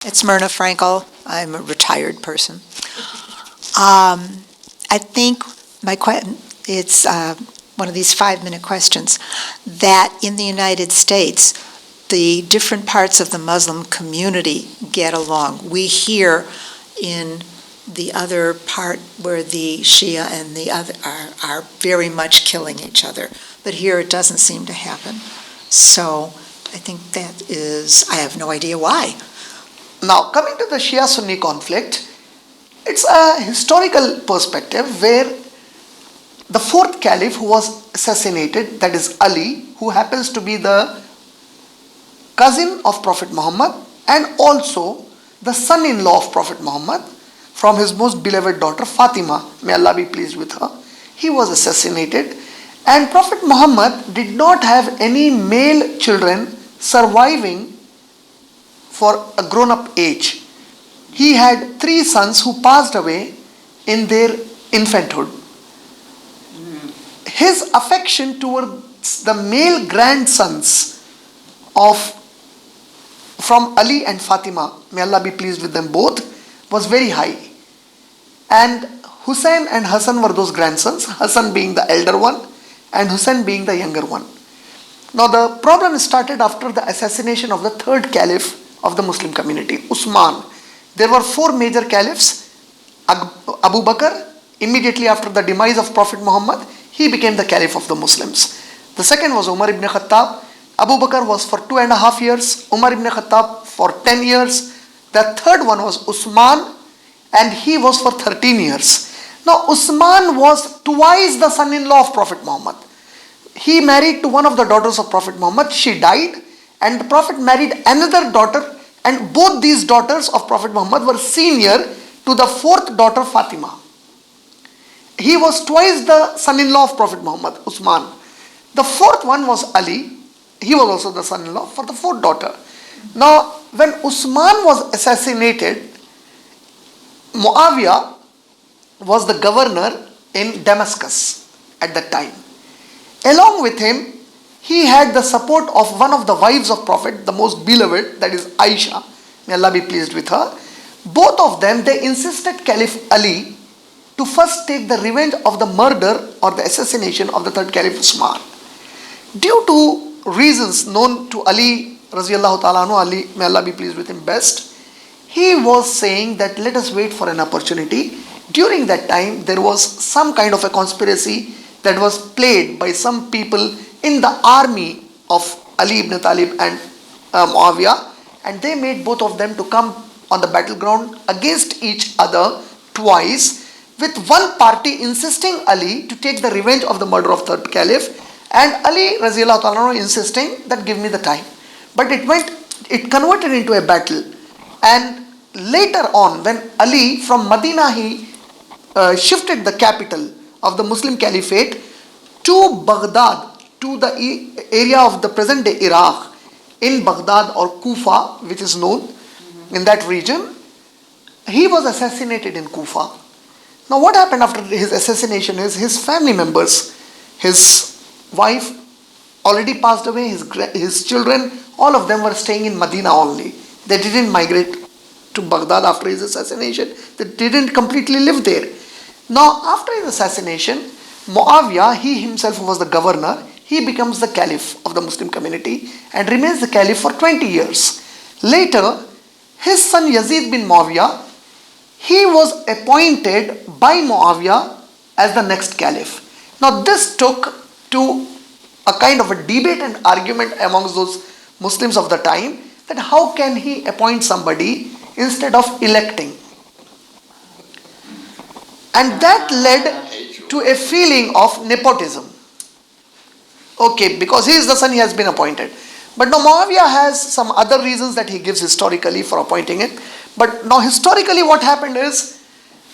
It's Myrna Frankel. I'm a retired person. I think it's one of these 5-minute questions, that in the United States, the different parts of the Muslim community get along. We hear in the other part where the Shia and the other are very much killing each other, but here it doesn't seem to happen. So I think I have no idea why. Now, coming to the Shia-Sunni conflict, it's a historical perspective where the fourth caliph who was assassinated, that is Ali, who happens to be the cousin of Prophet Muhammad and also the son-in-law of Prophet Muhammad from his most beloved daughter Fatima, may Allah be pleased with her, he was assassinated, and Prophet Muhammad did not have any male children surviving for a grown-up age. He had 3 sons who passed away in their infanthood. His affection towards the male grandsons from Ali and Fatima, may Allah be pleased with them both, was very high. And Hussein and Hassan were those grandsons, Hassan being the elder one and Hussein being the younger one. Now the problem started after the assassination of the third caliph of the Muslim community, Usman. There were 4 major caliphs. Abu Bakr, immediately after the demise of Prophet Muhammad, he became the caliph of the Muslims. The second was Umar ibn Khattab. Abu Bakr was for 2.5 years, Umar ibn Khattab for 10 years. The third one was Usman, and he was for 13 years. Now Usman was twice the son-in-law of Prophet Muhammad. He married to one of the daughters of Prophet Muhammad. She died, and the Prophet married another daughter, and both these daughters of Prophet Muhammad were senior to the 4th daughter Fatima. He was twice the son-in-law of Prophet Muhammad, Usman. The 4th one was Ali. He was also the son-in-law for the 4th daughter. Now, when Usman was assassinated, Muawiyah was the governor in Damascus at that time. Along with him, he had the support of one of the wives of Prophet, the most beloved, that is Aisha. May Allah be pleased with her. Both of them, they insisted Caliph Ali to first take the revenge of the murder or the assassination of the third Caliph Usman. Due to reasons known to Ali, Raziyallahu ta'ala anhu, Ali, may Allah be pleased with him best, he was saying that let us wait for an opportunity. During that time, there was some kind of a conspiracy that was played by some people in the army of Ali ibn Talib and Muawiyah, and they made both of them to come on the battleground against each other twice, with one party insisting Ali to take the revenge of the murder of third caliph, and Ali Raziyallahu ta'ala insisting that give me the time. But it converted into a battle, and later on when Ali from Medina, he shifted the capital of the Muslim Caliphate to Baghdad, to the area of the present day Iraq, in Baghdad or Kufa, which is known in that region. He was assassinated in Kufa. Now what happened after his assassination is his family members, his wife already passed away, his children, all of them were staying in Medina only. They didn't migrate to Baghdad after his assassination. They didn't completely live there. Now after his assassination, Muawiyah, he himself was the governor, he becomes the caliph of the Muslim community and remains the caliph for 20 years. Later, his son Yazid bin Muawiyah, he was appointed by Muawiyah as the next caliph. Now this took to a kind of a debate and argument amongst those Muslims of the time, that how can he appoint somebody instead of electing? And that led to a feeling of nepotism. Okay, because he is the son, he has been appointed. But now Muawiyah has some other reasons that he gives historically for appointing it. But now historically what happened is,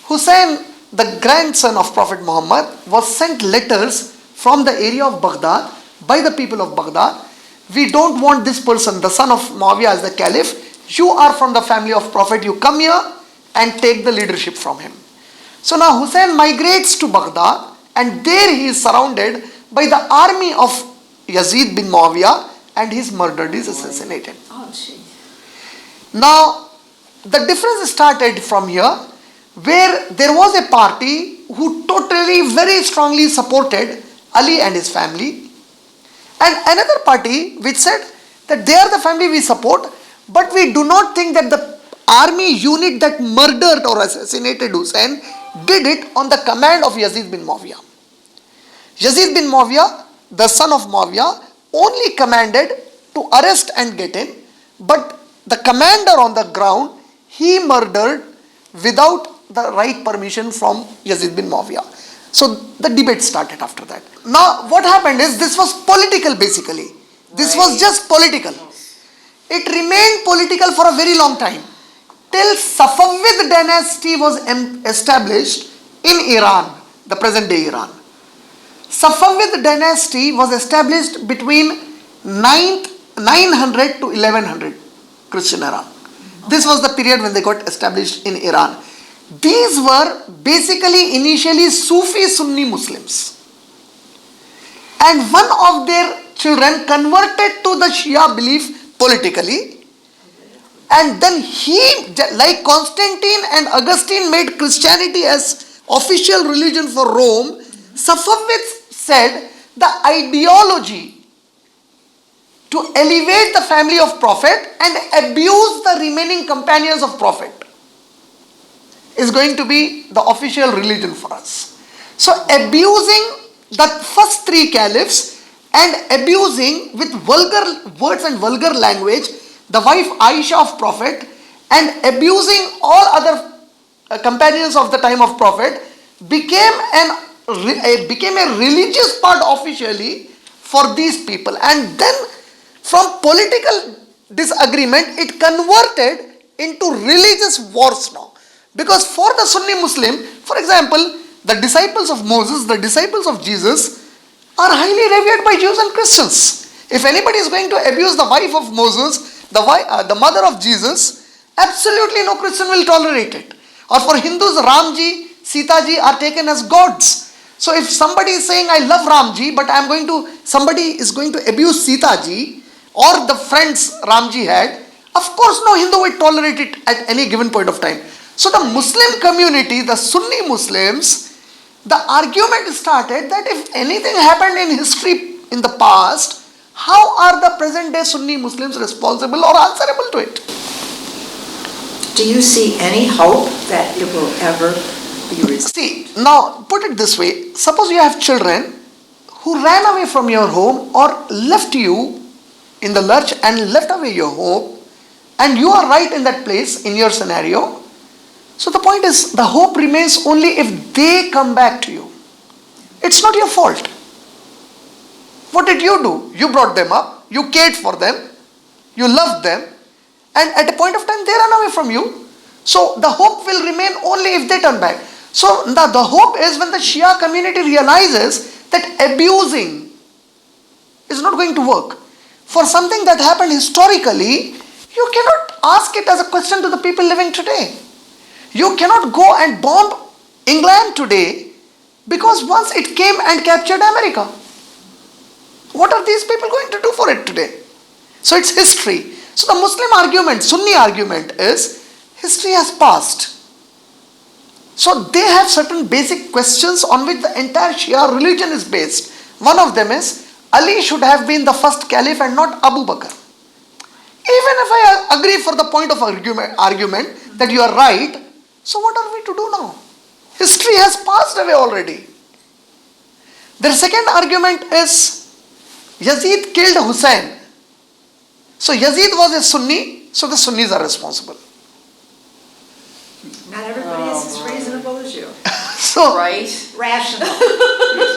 Hussein, the grandson of Prophet Muhammad, was sent letters from the area of Baghdad by the people of Baghdad. We don't want this person, the son of Muawiyah, as the caliph. You are from the family of Prophet, you come here and take the leadership from him. So now Hussein migrates to Baghdad, and there he is surrounded by the army of Yazid bin Muawiyah, and he is murdered, he is assassinated. Now the difference started from here, where there was a party who totally, very strongly supported Ali and his family, and another party which said that they are the family we support, but we do not think that the army unit that murdered or assassinated Hussein did it on the command of Yazid bin Muawiyah. Yazid bin Muawiyah, the son of Muawiyah, only commanded to arrest and get in, but the commander on the ground, he murdered without the right permission from Yazid bin Muawiyah. So the debate started after that. Now what happened is, this was political basically. This was just political. It remained political for a very long time, till Safavid dynasty was established in Iran, the present day Iran. Safavid dynasty was established between 900 to 1100 Christian era. This was the period when they got established in Iran. These were basically initially Sufi Sunni Muslims. And one of their children converted to the Shia belief politically. And then he, like Constantine and Augustine, made Christianity as official religion for Rome. Safavids said the ideology to elevate the family of Prophet and abuse the remaining companions of Prophet is going to be the official religion for us. So abusing the first three caliphs and abusing with vulgar words and vulgar language the wife Aisha of Prophet, and abusing all other companions of the time of Prophet became a religious part officially for these people. And then from political disagreement, it converted into religious wars now. Because for the Sunni Muslim, for example, the disciples of Moses, the disciples of Jesus are highly revered by Jews and Christians. If anybody is going to abuse the wife of Moses, the mother of Jesus, absolutely no Christian will tolerate it. Or for Hindus, Ramji, Sitaji are taken as gods. So if somebody is saying, I love Ramji, but somebody is going to abuse Sitaji or the friends Ramji had, of course no Hindu will tolerate it at any given point of time. So the Muslim community, the Sunni Muslims, the argument started that if anything happened in history in the past, how are the present day Sunni Muslims responsible or answerable to it? Do you see any hope that it will ever be resolved? See, now put it this way. Suppose you have children who ran away from your home or left you in the lurch and left away your home, and you are right in that place in your scenario. So the point is, the hope remains only if they come back to you. It's not your fault. What did you do? You brought them up, you cared for them, you loved them, and at a point of time they ran away from you. So the hope will remain only if they turn back. So the hope is when the Shia community realizes that abusing is not going to work. For something that happened historically, you cannot ask it as a question to the people living today. You cannot go and bomb England today because once it came and captured America. What are these people going to do for it today? So it's history. So the Muslim argument, Sunni argument is, history has passed. So they have certain basic questions on which the entire Shia religion is based. One of them is, Ali should have been the first caliph and not Abu Bakr. Even if I agree for the point of argument that you are right, so what are we to do now? History has passed away already. Their second argument is, Yazid killed Hussein. So Yazid was a Sunni, so the Sunnis are responsible. Not everybody is as reasonable as you. So Right? Rational.